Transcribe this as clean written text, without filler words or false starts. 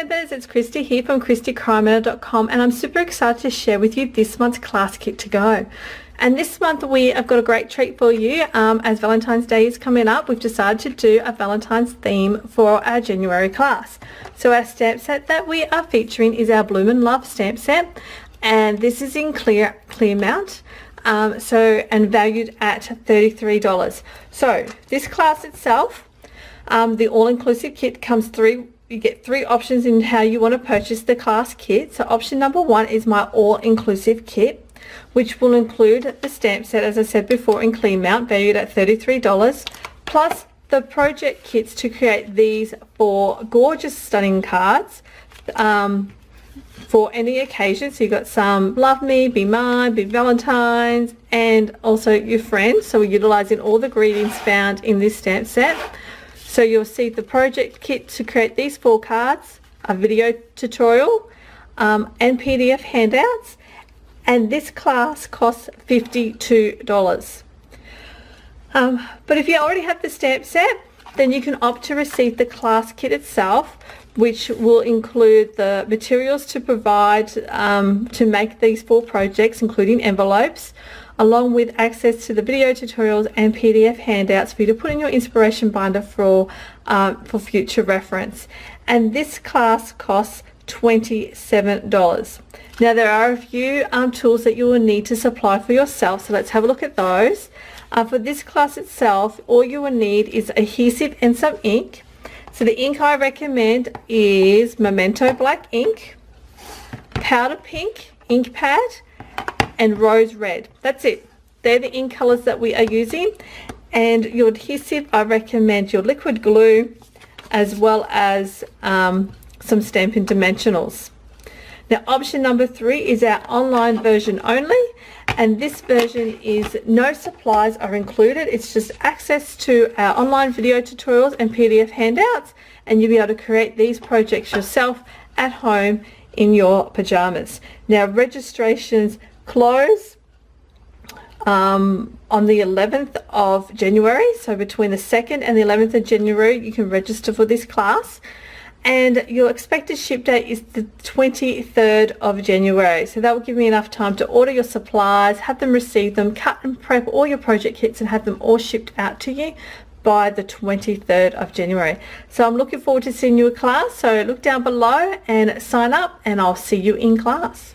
members, it's Kristy here from KristyCoromandel.com, and I'm super excited to share with you this month's class kit to go. And this month we have got a great treat for you. As Valentine's Day is coming up, we've decided to do a Valentine's theme for our January class. So our stamp set that we are featuring is our Bloomin' Love stamp set, and this is in clear mount. And valued at $33. So this class itself, the all-inclusive kit comes through. You get 3 options in how you want to purchase the class kit. So option number 1 is my all-inclusive kit, which will include the stamp set, as I said before, in clean mount, valued at $33, plus the project kits to create these 4 gorgeous, stunning cards for any occasion. So you've got some Love Me, Be Mine, Be Valentine's, and also your friends. So we're utilizing all the greetings found in this stamp set. So you'll see the project kit to create these 4 cards, a video tutorial, and PDF handouts. And this class costs $52. But if you already have the stamp set, then you can opt to receive the class kit itself, which will include the materials to provide to make these 4 projects, including envelopes, along with access to the video tutorials and PDF handouts for you to put in your inspiration binder for future reference. And this class costs $27. Now there are a few tools that you will need to supply for yourself, so let's have a look at those. For this class itself, all you will need is adhesive and some ink. So the ink I recommend is Memento Black ink, Powder Pink ink pad, and Rose Red. That's it. They're the ink colors that we are using. And your adhesive, I recommend your liquid glue, as well as some Stampin' Dimensionals. Now option number 3 is our online version only, and this version is no supplies are included. It's just access to our online video tutorials and PDF handouts, and you'll be able to create these projects yourself at home in your pajamas. Now registrations close on the 11th of January, so between the 2nd and the 11th of January you can register for this class, and your expected ship date is the 23rd of January. So that will give me enough time to order your supplies, have them receive them, cut and prep all your project kits, and have them all shipped out to you by the 23rd of January. So I'm looking forward to seeing you in class. So look down below and sign up, and I'll see you in class.